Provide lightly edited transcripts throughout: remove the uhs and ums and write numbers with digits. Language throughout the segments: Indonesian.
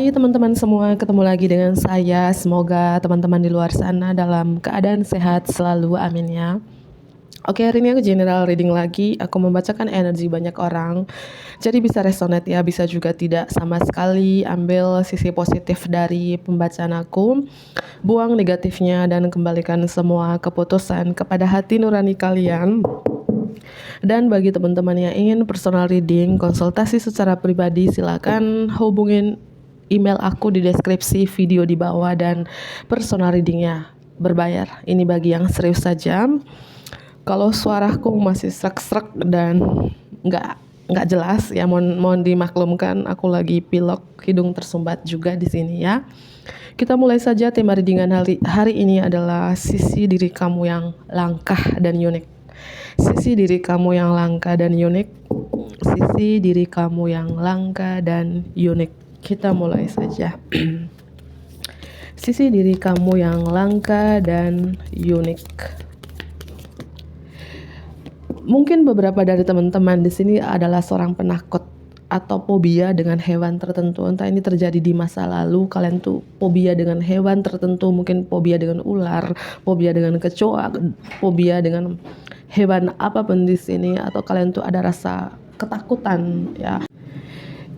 Hai teman-teman semua, ketemu lagi dengan saya. Semoga teman-teman di luar sana dalam keadaan sehat selalu, amin ya. Oke, hari ini aku general reading lagi. Aku membacakan energi banyak orang. Jadi bisa resonate ya, bisa juga tidak sama sekali. Ambil sisi positif dari pembacaan aku, buang negatifnya dan kembalikan semua keputusan kepada hati nurani kalian. Dan bagi teman-teman yang ingin personal reading, konsultasi secara pribadi, silakan hubungin email aku di deskripsi video di bawah, dan personal readingnya berbayar. Ini bagi yang serius saja. Kalau suaraku masih srek-srek dan nggak jelas ya, mohon dimaklumkan, aku lagi pilek, hidung tersumbat juga di sini ya. Kita mulai saja. Tema readingan hari ini adalah sisi diri kamu yang langka dan unik. Sisi diri kamu yang langka dan unik. Sisi diri kamu yang langka dan unik. Kita mulai saja. Sisi diri kamu yang langka dan unik. Mungkin beberapa dari teman-teman di sini adalah seorang penakut atau fobia dengan hewan tertentu. Entah ini terjadi di masa lalu, kalian tuh fobia dengan hewan tertentu, mungkin fobia dengan ular, fobia dengan kecoa, fobia dengan hewan apapun di sini, atau kalian tuh ada rasa ketakutan ya.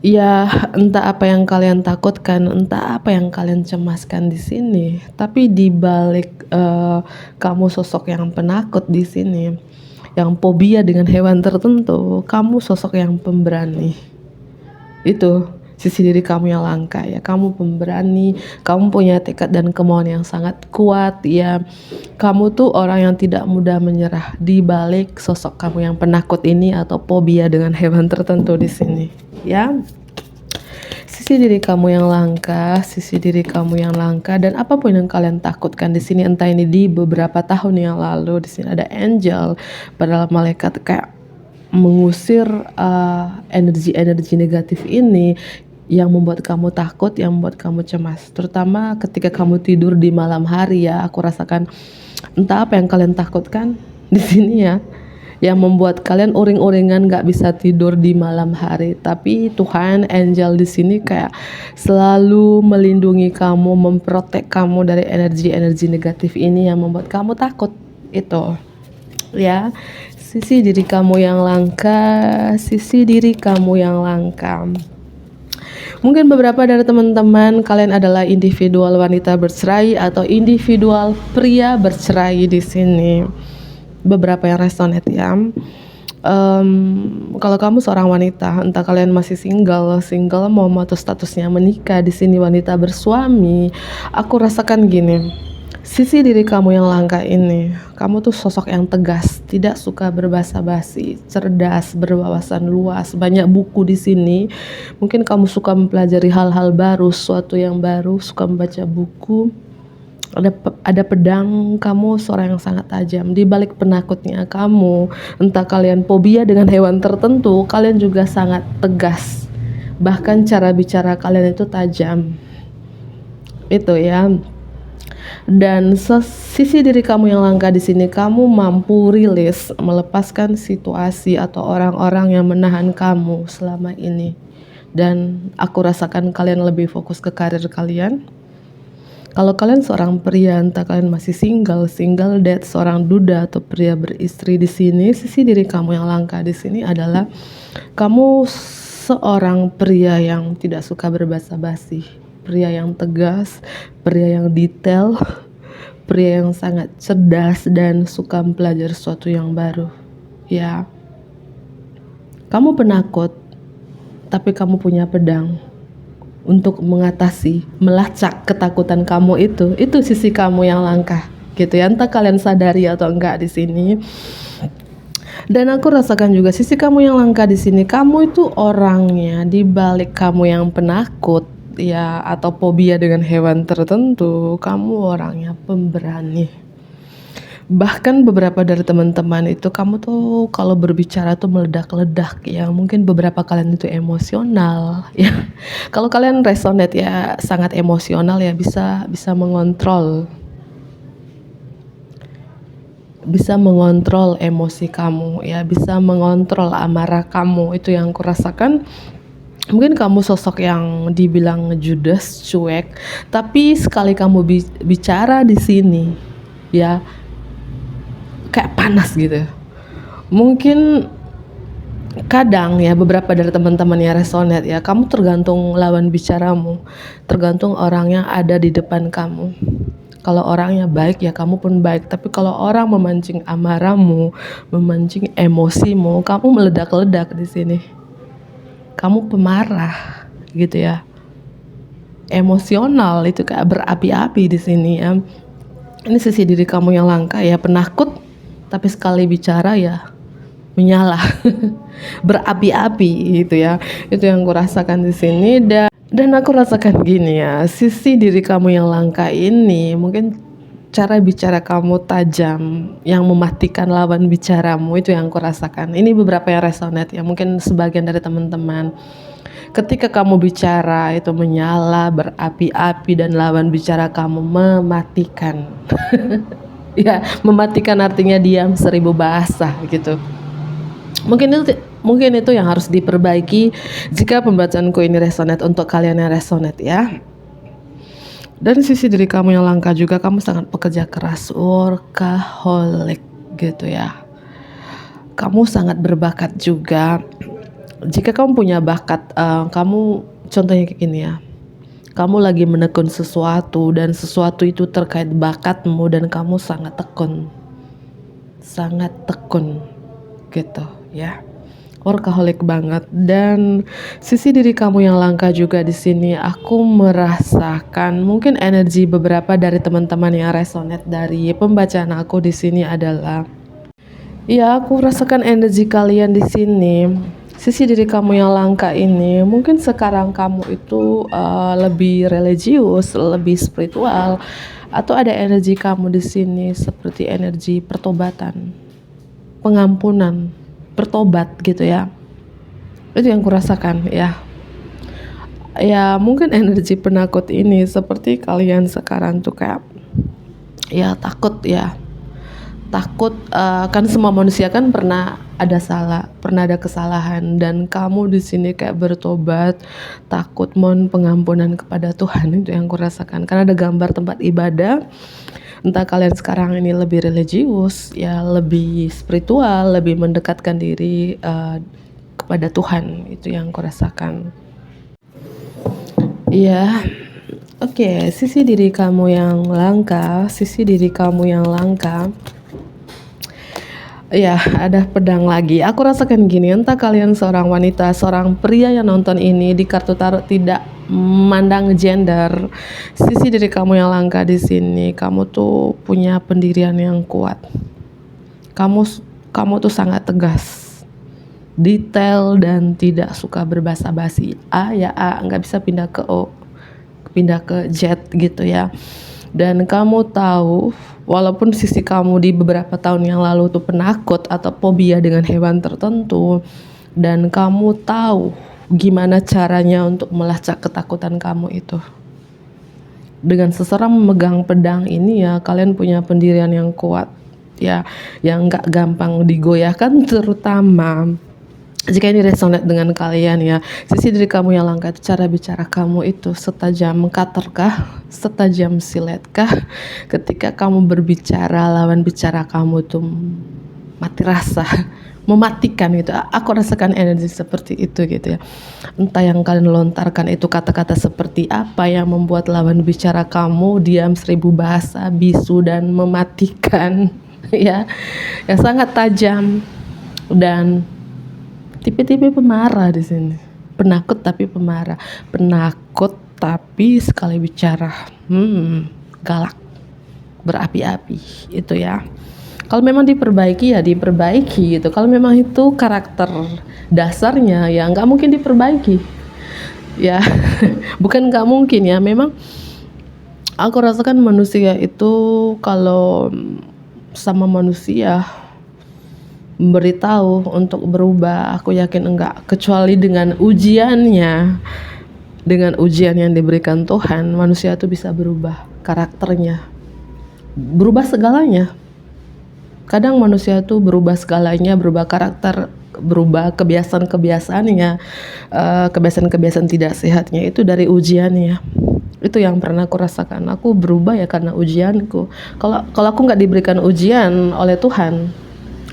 Ya, entah apa yang kalian takutkan, entah apa yang kalian cemaskan di sini, tapi di balik kamu sosok yang penakut di sini, yang fobia dengan hewan tertentu, kamu sosok yang pemberani. Itu sisi diri kamu yang langka ya. Kamu pemberani, kamu punya tekad dan kemauan yang sangat kuat ya. Kamu tuh orang yang tidak mudah menyerah di balik sosok kamu yang penakut ini atau fobia dengan hewan tertentu di sini ya. Sisi diri kamu yang langka, sisi diri kamu yang langka, dan apapun yang kalian takutkan di sini, entah ini di beberapa tahun yang lalu, di sini ada angel, padahal malaikat kayak mengusir energi-energi negatif ini yang membuat kamu takut, yang membuat kamu cemas. Terutama ketika kamu tidur di malam hari ya, aku rasakan entah apa yang kalian takutkan di sini ya, yang membuat kalian uring-uringan gak bisa tidur di malam hari. Tapi Tuhan, angel di sini kayak selalu melindungi kamu, memprotek kamu dari energi-energi negatif ini yang membuat kamu takut. Itu ya, sisi diri kamu yang langka, sisi diri kamu yang langka. Mungkin beberapa dari teman-teman kalian adalah individual wanita bercerai atau individual pria bercerai di sini. Beberapa yang resonate ya. Kalau kamu seorang wanita, entah kalian masih single mau atau statusnya menikah, di sini wanita bersuami, aku rasakan gini. Sisi diri kamu yang langka ini, kamu tuh sosok yang tegas, tidak suka berbasa-basi, cerdas, berwawasan luas, banyak buku di sini. Mungkin kamu suka mempelajari hal-hal baru, sesuatu yang baru, suka membaca buku. Ada pedang, kamu seorang yang sangat tajam. Di balik penakutnya kamu, entah kalian fobia dengan hewan tertentu, kalian juga sangat tegas. Bahkan cara bicara kalian itu tajam. Itu ya. Dan sisi diri kamu yang langka di sini, kamu mampu rilis, melepaskan situasi atau orang-orang yang menahan kamu selama ini. Dan aku rasakan kalian lebih fokus ke karir kalian. Kalau kalian seorang pria, entah kalian masih single date, seorang duda atau pria beristri di sini, sisi diri kamu yang langka di sini adalah kamu seorang pria yang tidak suka berbasa-basi, pria yang tegas, pria yang detail, pria yang sangat cerdas dan suka mempelajari sesuatu yang baru. Ya, kamu penakut, tapi kamu punya pedang untuk mengatasi, melacak ketakutan kamu itu. Itu sisi kamu yang langka, gitu ya. Entah kalian sadari atau enggak di sini. Dan aku rasakan juga sisi kamu yang langka di sini. Kamu itu orangnya di balik kamu yang penakut ya atau fobia dengan hewan tertentu, kamu orangnya pemberani. Bahkan beberapa dari teman-teman itu kamu tuh kalau berbicara tuh meledak-ledak ya. Mungkin beberapa kalian itu emosional ya. Kalau kalian resonate ya sangat emosional ya, bisa mengontrol emosi kamu ya, bisa mengontrol amarah kamu. Itu yang aku rasakan. Mungkin kamu sosok yang dibilang judes, cuek, tapi sekali kamu bicara di sini, ya kayak panas gitu. Mungkin kadang ya beberapa dari teman-teman yang resonate ya, kamu tergantung lawan bicaramu, tergantung orang yang ada di depan kamu. Kalau orangnya baik ya kamu pun baik, tapi kalau orang memancing amarahmu, memancing emosimu, kamu meledak-ledak di sini. Kamu pemarah gitu ya. Emosional itu kayak berapi-api di sini ya. Ini sisi diri kamu yang langka ya, penakut tapi sekali bicara ya menyala. Berapi-api gitu ya. Itu yang aku rasakan di sini. Dan aku rasakan gini ya, sisi diri kamu yang langka ini mungkin cara bicara kamu tajam yang mematikan lawan bicaramu, itu yang aku rasakan. Ini beberapa yang resonate ya, mungkin sebagian dari teman-teman. Ketika kamu bicara itu menyala, berapi-api, dan lawan bicara kamu mematikan. Ya, mematikan artinya diam 1000 bahasa gitu. Mungkin itu yang harus diperbaiki jika pembacaanku ini resonate untuk kalian yang resonate ya. Dan sisi diri kamu yang langka juga, kamu sangat pekerja keras, workaholic gitu ya. Kamu sangat berbakat juga. Jika kamu punya bakat, kamu contohnya kayak gini ya. Kamu lagi menekun sesuatu dan sesuatu itu terkait bakatmu dan kamu sangat tekun gitu ya, workaholic banget. Dan sisi diri kamu yang langka juga di sini, aku merasakan mungkin energi beberapa dari teman-teman yang resonate dari pembacaan aku di sini adalah, ya aku rasakan energi kalian di sini. Sisi diri kamu yang langka ini, mungkin sekarang kamu itu lebih religius, lebih spiritual, atau ada energi kamu di sini seperti energi pertobatan, pengampunan, bertobat gitu ya. Itu yang kurasakan ya. Ya mungkin energi penakut ini seperti kalian sekarang tuh kayak ya takut ya. Takut kan semua manusia kan pernah ada kesalahan, dan kamu di sini kayak bertobat, takut mohon pengampunan kepada Tuhan. Itu yang kurasakan. Karena ada gambar tempat ibadah. Entah kalian sekarang ini lebih religius, ya lebih spiritual, lebih mendekatkan diri kepada Tuhan. Itu yang aku rasakan. Iya, oke. Sisi diri kamu yang langka, ya ada pedang lagi. Aku rasakan gini, entah kalian seorang wanita, seorang pria yang nonton ini, di kartu tarot tidak memandang gender, sisi diri kamu yang langka di sini, kamu tuh punya pendirian yang kuat. Kamu tuh sangat tegas, detail, dan tidak suka berbasa-basi. A ya A, nggak bisa pindah ke O, pindah ke Z gitu ya. Dan kamu tahu, walaupun sisi kamu di beberapa tahun yang lalu tuh penakut atau fobia dengan hewan tertentu, dan kamu tahu gimana caranya untuk melacak ketakutan kamu itu. Dengan seseorang memegang pedang ini ya, kalian punya pendirian yang kuat ya, yang gak gampang digoyahkan, terutama jika ini resonate dengan kalian ya. Sisi diri kamu yang langka itu, cara bicara kamu itu setajam cutter-kah, setajam silet-kah? Ketika kamu berbicara, lawan bicara kamu tuh mati rasa, mematikan gitu. Aku rasakan energi seperti itu gitu ya. Entah yang kalian lontarkan itu kata-kata seperti apa yang membuat lawan bicara kamu diam 1000 bahasa, bisu dan mematikan ya. Yang sangat tajam dan tipe-tipe pemarah di sini. Penakut tapi pemarah. Penakut tapi sekali bicara galak, berapi-api itu ya. Kalau memang diperbaiki ya diperbaiki gitu. Kalau memang itu karakter dasarnya ya nggak mungkin diperbaiki ya. Bukan nggak mungkin ya, memang aku rasakan manusia itu kalau sama manusia memberitahu untuk berubah, aku yakin enggak, kecuali dengan ujiannya. Dengan ujian yang diberikan Tuhan, manusia itu bisa berubah karakternya, berubah segalanya. Kadang manusia itu berubah segalanya, berubah karakter, berubah kebiasaan-kebiasaannya, kebiasaan-kebiasaan tidak sehatnya itu dari ujiannya. Itu yang pernah aku rasakan. Aku berubah ya karena ujianku. Kalau aku nggak diberikan ujian oleh Tuhan,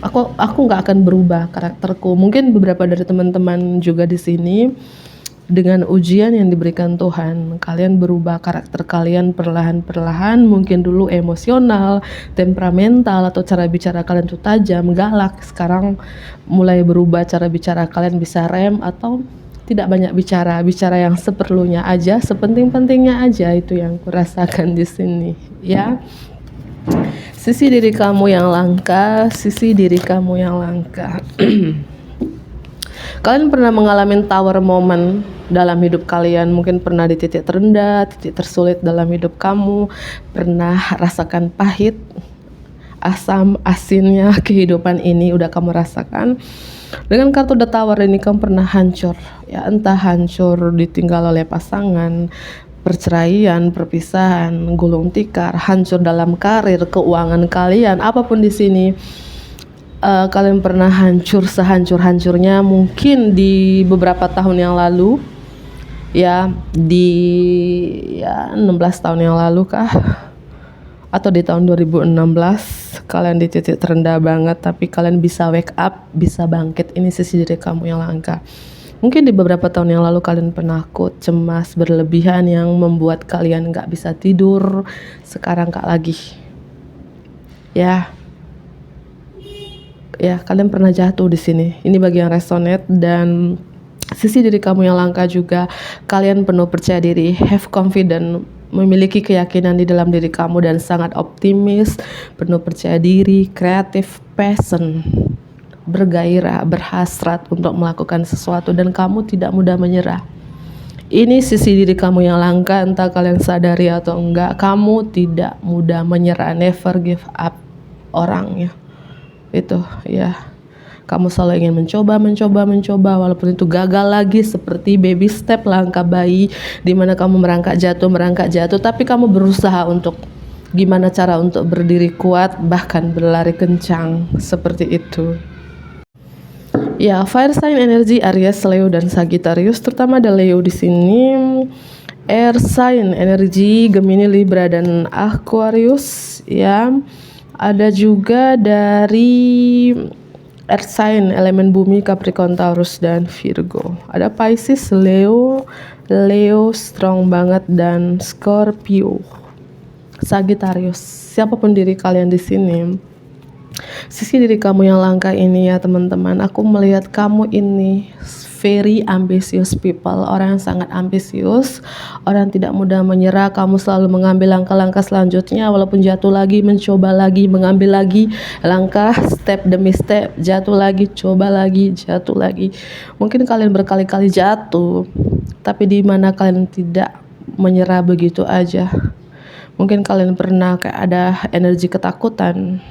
aku nggak akan berubah karakterku. Mungkin beberapa dari teman-teman juga di sini dengan ujian yang diberikan Tuhan, kalian berubah karakter kalian perlahan-perlahan. Mungkin dulu emosional, temperamental, atau cara bicara kalian tuh tajam, galak. Sekarang mulai berubah, cara bicara kalian bisa rem atau tidak banyak bicara yang seperlunya aja, sepenting-pentingnya aja. Itu yang kurasakan di sini, ya. Sisi diri kamu yang langka, sisi diri kamu yang langka. Kalian pernah mengalami tower moment dalam hidup kalian, mungkin pernah di titik terendah, titik tersulit dalam hidup kamu, pernah rasakan pahit, asam, asinnya kehidupan ini udah kamu rasakan. Dengan kartu The Tower ini kamu pernah hancur, ya, entah hancur ditinggal oleh pasangan, perceraian, perpisahan, gulung tikar, hancur dalam karir, keuangan kalian, apapun di sini. Kalian pernah hancur sehancur-hancurnya mungkin di beberapa tahun yang lalu, ya, di 16 tahun yang lalu kah, atau di tahun 2016 kalian di titik terendah banget, tapi kalian bisa wake up, bisa bangkit. Ini sisi diri kamu yang langka. Mungkin di beberapa tahun yang lalu kalian penakut, cemas, berlebihan yang membuat kalian gak bisa tidur. Sekarang gak lagi, ya. Kalian pernah jatuh di sini. Ini bagi yang resonate. Dan sisi diri kamu yang langka juga, kalian penuh percaya diri, have confidence, memiliki keyakinan di dalam diri kamu dan sangat optimis, penuh percaya diri, kreatif, passion, bergairah, berhasrat untuk melakukan sesuatu, dan kamu tidak mudah menyerah. Ini sisi diri kamu yang langka, entah kalian sadari atau enggak. Kamu tidak mudah menyerah, never give up orangnya. Itu, ya. Kamu selalu ingin mencoba, walaupun itu gagal lagi, seperti baby step, langkah bayi, dimana kamu merangkak jatuh, tapi kamu berusaha untuk gimana cara untuk berdiri kuat, bahkan berlari kencang, seperti itu. Ya, fire sign energi Aries, Leo, dan Sagittarius, terutama ada Leo di sini. Air sign energi Gemini, Libra, dan Aquarius, ya. Ada juga dari Earth sign, elemen bumi, Capricorn, Taurus, dan Virgo. Ada Pisces, Leo strong banget, dan Scorpio, Sagittarius. Siapapun diri kalian di sini, sisi diri kamu yang langka ini, ya teman-teman, aku melihat kamu ini very ambitious people, orang yang sangat ambisius, orang yang tidak mudah menyerah. Kamu selalu mengambil langkah-langkah selanjutnya, walaupun jatuh lagi, mencoba lagi, mengambil lagi langkah, step demi step, jatuh lagi, coba lagi, jatuh lagi. Mungkin kalian berkali-kali jatuh, tapi di mana kalian tidak menyerah begitu aja. Mungkin kalian pernah kayak ada energi ketakutan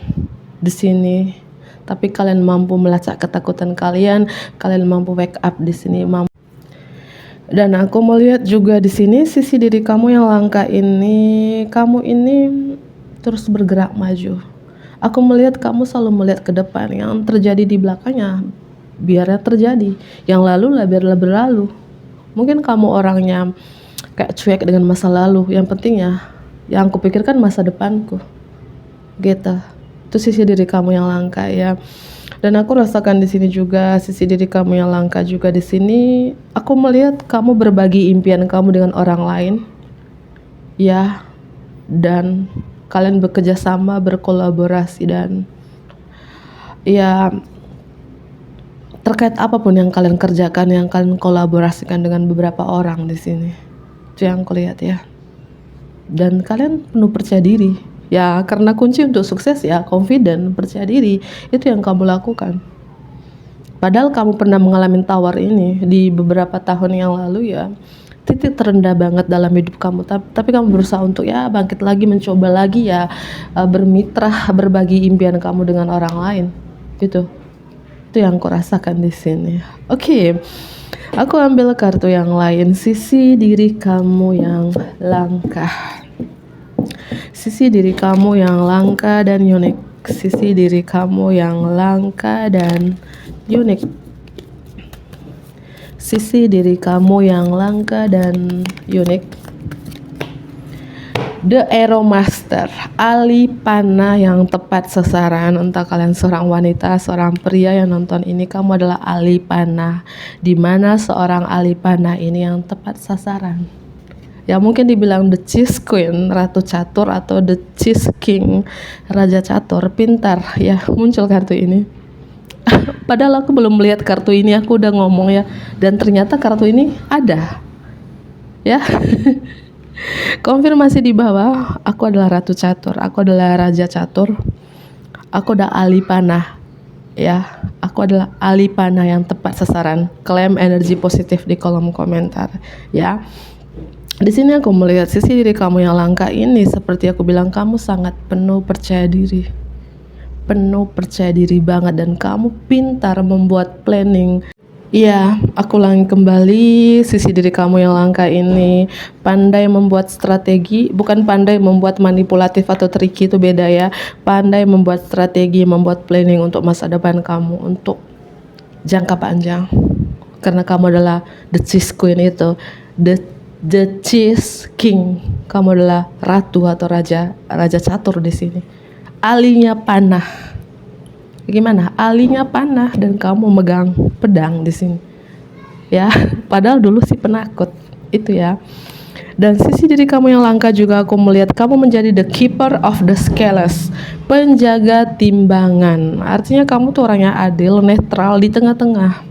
di sini, tapi kalian mampu melacak ketakutan kalian mampu wake up di sini, mampu. Dan aku melihat juga di sini sisi diri kamu yang langka ini, kamu ini terus bergerak maju. Aku melihat kamu selalu melihat ke depan, yang terjadi di belakangnya biarnya terjadi, yang lalu lah biarlah berlalu. Mungkin kamu orangnya kayak cuek dengan masa lalu, yang pentingnya yang aku pikirkan masa depanku, gitu. Itu sisi diri kamu yang langka, ya. Dan aku rasakan di sini juga sisi diri kamu yang langka juga di sini. Aku melihat kamu berbagi impian kamu dengan orang lain, ya. Dan kalian bekerja sama, berkolaborasi, dan ya terkait apapun yang kalian kerjakan, yang kalian kolaborasikan dengan beberapa orang di sini. Itu yang aku lihat, ya. Dan kalian penuh percaya diri. Ya, karena kunci untuk sukses ya confident, percaya diri. Itu yang kamu lakukan. Padahal kamu pernah mengalami tawar ini di beberapa tahun yang lalu, ya. Titik terendah banget dalam hidup kamu, tapi kamu berusaha untuk ya bangkit lagi, mencoba lagi, ya, bermitra, berbagi impian kamu dengan orang lain. Itu yang aku rasakan di sini. Oke. Aku ambil kartu yang lain, sisi diri kamu yang langka. Sisi diri kamu yang langka dan unik. Sisi diri kamu yang langka dan unik. sisi diri kamu yang langka dan unik. The Arrow Master, ahli panah yang tepat sasaran. Entah kalian seorang wanita, seorang pria yang nonton ini, kamu adalah ahli panah. Dimana seorang ahli panah ini yang tepat sasaran. Ya mungkin dibilang the Cheese Queen, Ratu Catur, atau the Cheese King, Raja Catur. Pintar ya, muncul kartu ini. Padahal aku belum melihat kartu ini, aku udah ngomong ya. Dan ternyata kartu ini ada. Ya. Konfirmasi di bawah, aku adalah Ratu Catur, aku adalah Raja Catur, aku adalah ahli panah, ya, aku adalah ahli panah yang tepat sasaran. Klaim energi positif di kolom komentar, ya. Di sini aku melihat sisi diri kamu yang langka ini, seperti aku bilang, kamu sangat penuh percaya diri banget, dan kamu pintar membuat planning. Iya, aku ulangi kembali, sisi diri kamu yang langka ini pandai membuat strategi, bukan pandai membuat manipulatif atau tricky, itu beda ya. Pandai membuat strategi, membuat planning untuk masa depan kamu, untuk jangka panjang. Karena kamu adalah the Cheese Queen itu, the Cheese King. Kamu adalah ratu atau raja catur di sini. Ahlinya panah. Gimana? Ahlinya panah dan kamu megang pedang di sini. Ya, padahal dulu sih penakut. Itu ya. Dan sisi diri kamu yang langka juga aku melihat kamu menjadi the keeper of the scales, penjaga timbangan. Artinya kamu tuh orang yang adil, netral di tengah-tengah.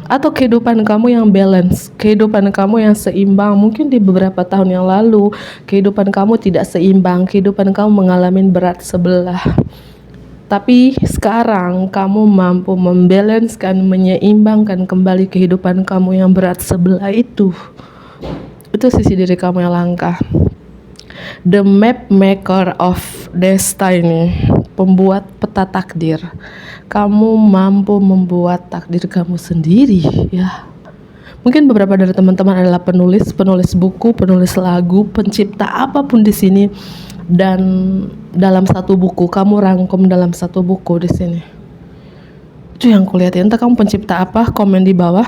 Atau kehidupan kamu yang balance, kehidupan kamu yang seimbang. Mungkin di beberapa tahun yang lalu kehidupan kamu tidak seimbang, kehidupan kamu mengalami berat sebelah. Tapi sekarang kamu mampu membalanskan, menyeimbangkan kembali kehidupan kamu yang berat sebelah itu. Itu sisi diri kamu yang langka. The map maker of destiny, pembuat peta takdir. Kamu mampu membuat takdir kamu sendiri, ya. Mungkin beberapa dari teman-teman adalah penulis buku, penulis lagu, pencipta apapun di sini. Dan dalam satu buku, kamu rangkum dalam satu buku di sini. Itu yang kulihat ya. Entah kamu pencipta apa, komen di bawah.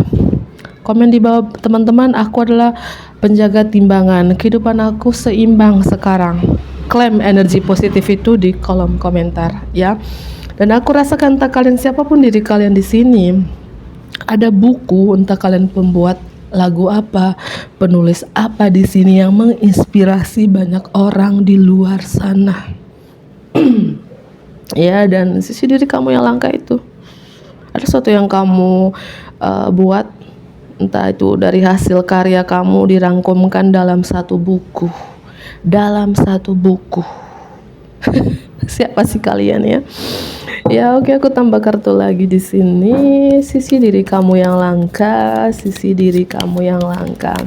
Komen di bawah teman-teman, aku adalah penjaga timbangan. Kehidupan aku seimbang sekarang. Klaim energi positif itu di kolom komentar ya. Dan aku rasakan entah kalian siapapun diri kalian di sini, ada buku, entah kalian pembuat lagu apa, penulis apa di sini yang menginspirasi banyak orang di luar sana. Ya, dan sisi diri kamu yang langka itu, ada sesuatu yang kamu buat, entah itu dari hasil karya kamu dirangkumkan dalam satu buku. Siapa sih kalian ya? Ya oke, aku tambah kartu lagi di sini. Sisi diri kamu yang langka, sisi diri kamu yang langka.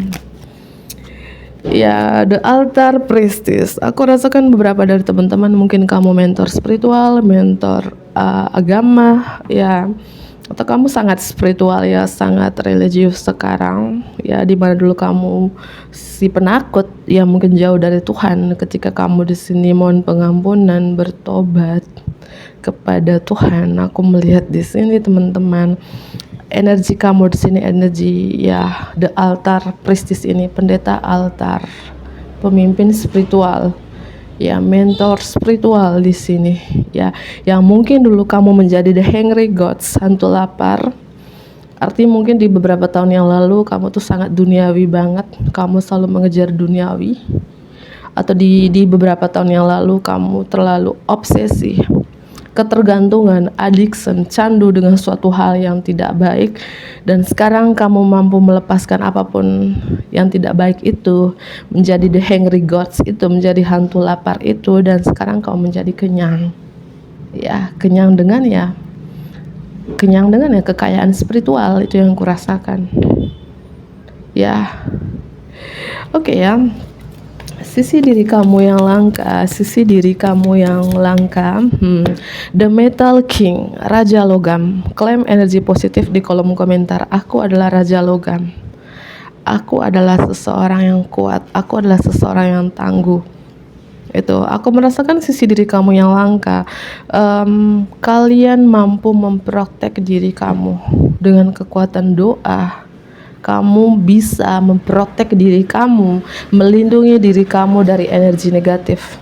Ya, the altar priestess. Aku rasakan beberapa dari teman-teman, mungkin kamu mentor spiritual, mentor agama, ya. Atau kamu sangat spiritual ya, sangat religius sekarang. Ya, di mana dulu kamu si penakut, ya mungkin jauh dari Tuhan. Ketika kamu di sini mohon pengampunan, bertobat kepada Tuhan. Aku melihat di sini teman-teman, energi kamu di sini energi ya the altar priestess ini, pendeta altar, pemimpin spiritual, ya mentor spiritual di sini ya, yang mungkin dulu kamu menjadi the hungry gods, hantu lapar. Artinya mungkin di beberapa tahun yang lalu kamu tuh sangat duniawi banget, kamu selalu mengejar duniawi. Atau di beberapa tahun yang lalu kamu terlalu obsesi, ketergantungan, addiction, candu dengan suatu hal yang tidak baik. Dan sekarang kamu mampu melepaskan apapun yang tidak baik itu, menjadi the hungry gods itu, menjadi hantu lapar itu, dan sekarang kamu menjadi kenyang. Ya, kenyang dengan kekayaan spiritual, itu yang kurasakan. Ya. Oke ya. Sisi diri kamu yang langka, The Metal King, Raja Logam. Klaim energi positif di kolom komentar. Aku adalah Raja Logam. Aku adalah seseorang yang kuat. Aku adalah seseorang yang tangguh. Itu, aku merasakan sisi diri kamu yang langka. Kalian mampu memprotek diri kamu dengan kekuatan doa, kamu bisa memprotek diri kamu, melindungi diri kamu dari energi negatif.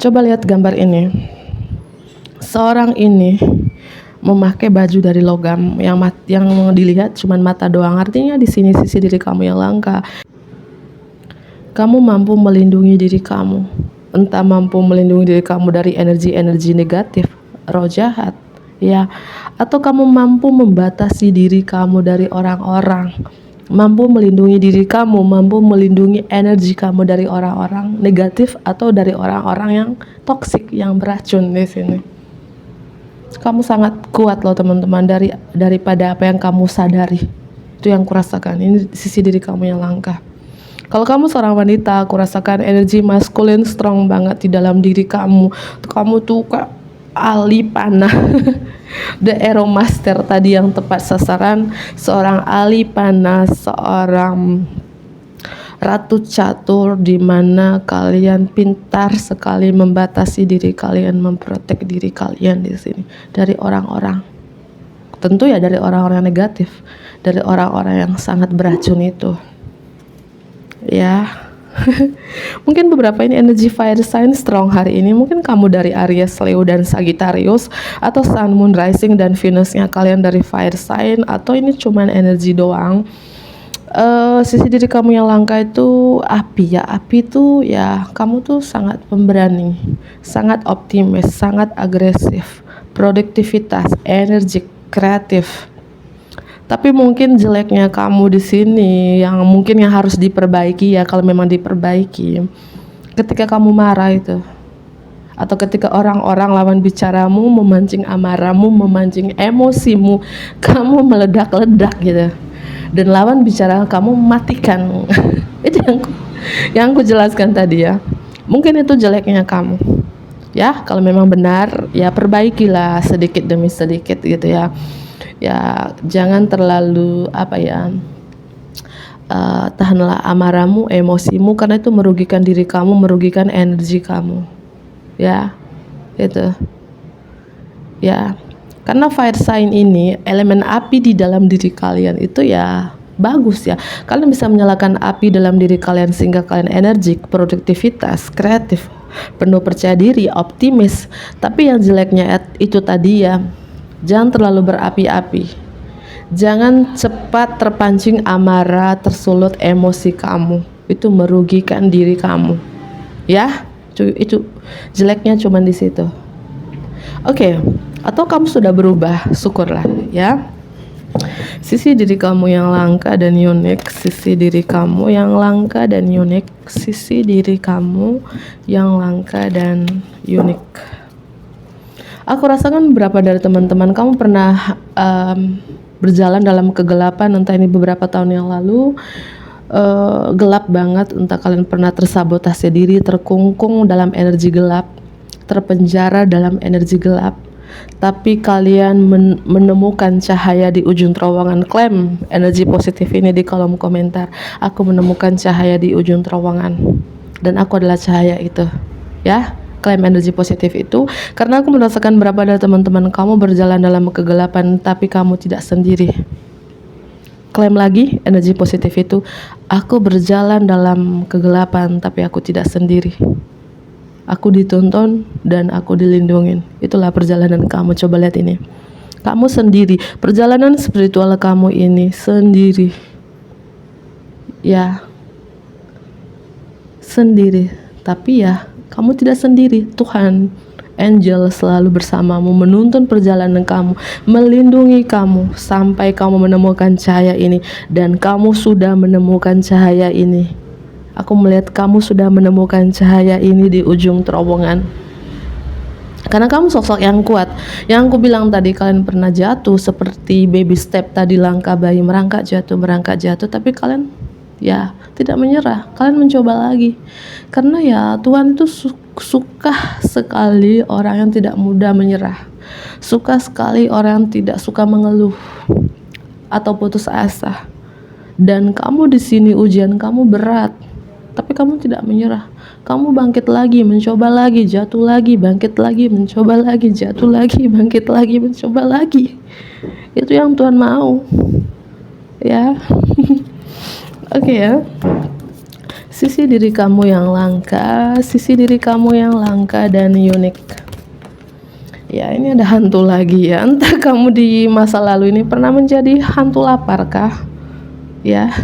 Coba lihat gambar ini. Seorang ini memakai baju dari logam yang dilihat cuma mata doang. Artinya di sini sisi diri kamu yang langka. Kamu mampu melindungi diri kamu, entah mampu melindungi diri kamu dari energi-energi negatif, roh jahat, ya, atau kamu mampu membatasi diri kamu dari orang-orang, mampu melindungi diri kamu, mampu melindungi energi kamu dari orang-orang negatif atau dari orang-orang yang toksik, yang beracun di sini. Kamu sangat kuat loh teman-teman, daripada apa yang kamu sadari. Itu yang kurasakan, ini sisi diri kamu yang langka. Kalau kamu seorang wanita, aku rasakan energi maskulin strong banget di dalam diri kamu. Kamu tuh kayak ahli panah. The Arrow Master tadi yang tepat sasaran. Seorang ahli panah, seorang ratu catur, di mana kalian pintar sekali membatasi diri kalian, memprotek diri kalian di sini dari orang-orang. Tentu ya dari orang-orang negatif, dari orang-orang yang sangat beracun itu. Ya, mungkin beberapa ini energi fire sign strong hari ini. Mungkin kamu dari Aries, Leo, dan Sagittarius, atau Sun, Moon, Rising, dan Venusnya kalian dari fire sign, atau ini cuman energi doang. Sisi diri kamu yang langka itu api ya. Api itu ya, kamu tuh sangat pemberani, sangat optimis, sangat agresif, produktivitas, energik, kreatif. Tapi mungkin jeleknya kamu di sini yang mungkin yang harus diperbaiki ya, kalau memang diperbaiki. Ketika kamu marah itu, atau ketika orang-orang lawan bicaramu memancing amarahmu, memancing emosimu, kamu meledak-ledak gitu. Dan lawan bicara kamu matikan. Itu yang aku jelaskan tadi ya. Mungkin itu jeleknya kamu. Ya, kalau memang benar ya perbaikilah sedikit demi sedikit gitu ya. Ya, jangan terlalu tahanlah amarahmu, emosimu, karena itu merugikan diri kamu, merugikan energi kamu. Ya, itu. Ya, karena fire sign ini, elemen api di dalam diri kalian itu ya bagus ya. Kalian bisa menyalakan api dalam diri kalian sehingga kalian energik, produktivitas, kreatif, penuh percaya diri, optimis. Tapi yang jeleknya itu tadi ya, jangan terlalu berapi-api. Jangan cepat terpancing amarah, tersulut emosi kamu. Itu merugikan diri kamu. Ya, itu jeleknya cuma di situ. Oke, atau kamu sudah berubah, syukurlah ya. Sisi diri kamu yang langka dan unik, sisi diri kamu yang langka dan unik, sisi diri kamu yang langka dan unik. Aku rasakan beberapa dari teman-teman kamu pernah berjalan dalam kegelapan, entah ini beberapa tahun yang lalu, gelap banget, entah kalian pernah tersabotase diri, terkungkung dalam energi gelap, terpenjara dalam energi gelap. Tapi kalian menemukan cahaya di ujung terowongan. Klaim energi positif ini di kolom komentar. Aku menemukan cahaya di ujung terowongan dan aku adalah cahaya itu. Ya, klaim energi positif itu, karena aku merasakan berapa dari teman-teman kamu berjalan dalam kegelapan tapi kamu tidak sendiri. Klaim lagi energi positif itu. Aku berjalan dalam kegelapan tapi aku tidak sendiri. Aku ditonton dan aku dilindungin. Itulah perjalanan kamu. Coba lihat ini. Kamu sendiri. Perjalanan spiritual kamu ini sendiri. Ya, sendiri. Tapi ya, kamu tidak sendiri. Tuhan, angel selalu bersamamu, menuntun perjalanan kamu, melindungi kamu sampai kamu menemukan cahaya ini. Dan kamu sudah menemukan cahaya ini. Aku melihat kamu sudah menemukan cahaya ini di ujung terowongan. Karena kamu sosok yang kuat. Yang aku bilang tadi, kalian pernah jatuh seperti baby step tadi, langkah bayi merangkak jatuh, tapi kalian ya tidak menyerah. Kalian mencoba lagi. Karena ya Tuhan itu suka sekali orang yang tidak mudah menyerah. Suka sekali orang yang tidak suka mengeluh atau putus asa. Dan kamu di sini ujian kamu berat, tapi kamu tidak menyerah. Kamu bangkit lagi, mencoba lagi, jatuh lagi, bangkit lagi, mencoba lagi, jatuh lagi, bangkit lagi, mencoba lagi. Itu yang Tuhan mau. Ya. Oke ya. Sisi diri kamu yang langka, sisi diri kamu yang langka dan unik. Ya, ini ada hantu lagi ya. Entah kamu di masa lalu ini pernah menjadi hantu lapar kah? Ya.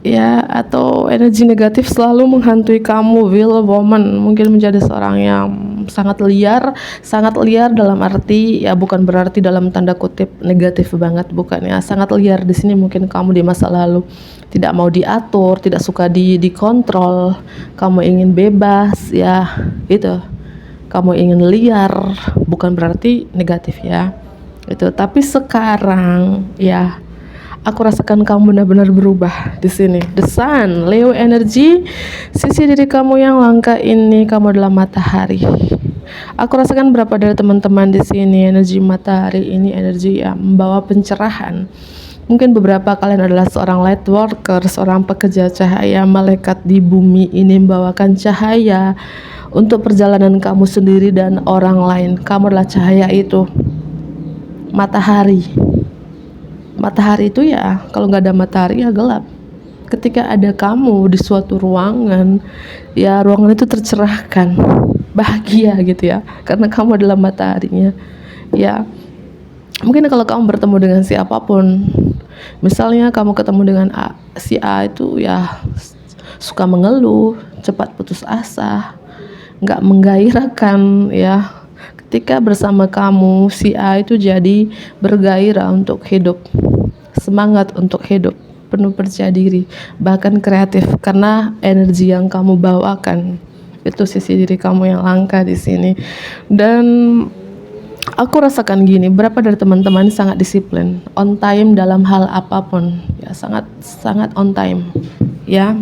Ya, atau energi negatif selalu menghantui kamu, will woman, mungkin menjadi seorang yang sangat liar dalam arti ya bukan berarti dalam tanda kutip negatif banget, bukan ya, sangat liar di sini. Mungkin kamu di masa lalu tidak mau diatur, tidak suka dikontrol, kamu ingin bebas ya, gitu. Kamu ingin liar, bukan berarti negatif ya. Itu, tapi sekarang ya aku rasakan kamu benar-benar berubah di sini. The Sun, Leo energy, sisi diri kamu yang langka ini, kamu adalah matahari. Aku rasakan berapa dari teman-teman di sini, energi matahari ini energi yang membawa pencerahan. Mungkin beberapa kalian adalah seorang light worker, seorang pekerja cahaya, malaikat di bumi ini membawakan cahaya untuk perjalanan kamu sendiri dan orang lain. Kamu adalah cahaya itu, matahari. Matahari itu ya, kalau nggak ada matahari ya gelap. Ketika ada kamu di suatu ruangan, ya ruangan itu tercerahkan, bahagia gitu ya, karena kamu adalah mataharinya. Ya, mungkin kalau kamu bertemu dengan siapapun, misalnya kamu ketemu dengan si A itu ya suka mengeluh, cepat putus asa, nggak menggairahkan ya. Ketika bersama kamu, si A itu jadi bergairah untuk hidup, semangat untuk hidup, penuh percaya diri, bahkan kreatif karena energi yang kamu bawakan. Itu sisi diri kamu yang langka di sini. Dan aku rasakan gini, berapa dari teman-teman sangat disiplin, on time dalam hal apapun, ya sangat on time, ya.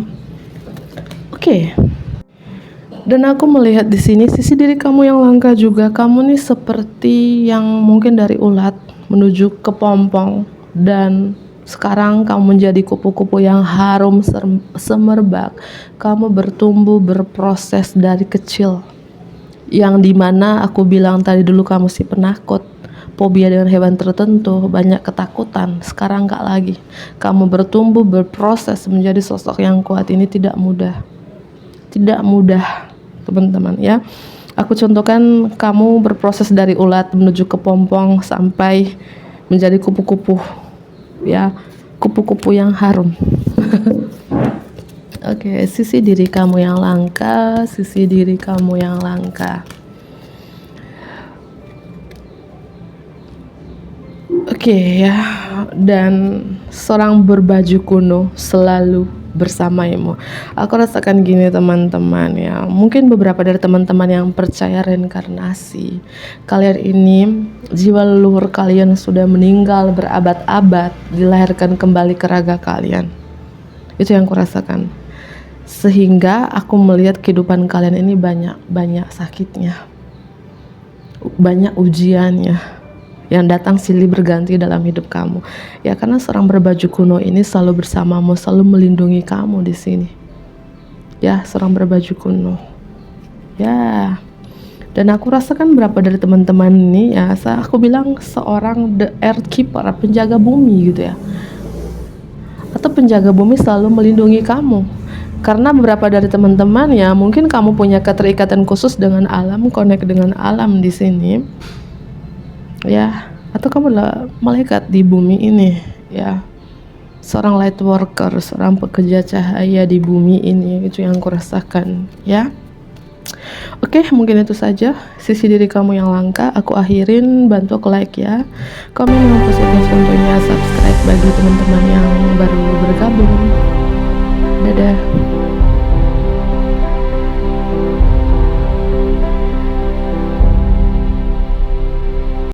Oke. Dan aku melihat di sini sisi diri kamu yang langka juga. Kamu nih seperti yang mungkin dari ulat menuju ke pompong, dan sekarang kamu menjadi kupu-kupu yang harum semerbak. Kamu bertumbuh, berproses dari kecil, yang dimana aku bilang tadi dulu kamu si penakut, fobia dengan hewan tertentu, banyak ketakutan. Sekarang gak lagi. Kamu bertumbuh, berproses menjadi sosok yang kuat. Ini tidak mudah, teman-teman ya. Aku contohkan, kamu berproses dari ulat menuju ke pompong sampai menjadi kupu-kupu ya, kupu-kupu yang harum. Oke, sisi diri kamu yang langka, sisi diri kamu yang langka. Oke ya, dan seorang berbaju kuno selalu bersamamu. Aku rasakan gini teman-teman ya, mungkin beberapa dari teman-teman yang percaya reinkarnasi, kalian ini jiwa leluhur kalian sudah meninggal berabad-abad, dilahirkan kembali ke raga kalian. Itu yang aku rasakan. Sehingga aku melihat kehidupan kalian ini banyak sakitnya, banyak ujiannya yang datang silih berganti dalam hidup kamu. Ya, karena seorang berbaju kuno ini selalu bersamamu, selalu melindungi kamu di sini. Ya, seorang berbaju kuno. Ya. Dan aku rasakan berapa dari teman-teman ini ya, aku bilang seorang the earth keeper, penjaga bumi gitu ya. Atau penjaga bumi selalu melindungi kamu. Karena beberapa dari teman-teman ya, mungkin kamu punya keterikatan khusus dengan alam, connect dengan alam di sini. Ya, atau kamu adalah malaikat di bumi ini ya, seorang light worker, seorang pekerja cahaya di bumi ini. Itu yang aku rasakan ya. Oke, mungkin itu saja sisi diri kamu yang langka. Aku akhirin, bantu aku like ya, komen yang positif tentunya, subscribe bagi teman-teman yang baru bergabung. Dadah.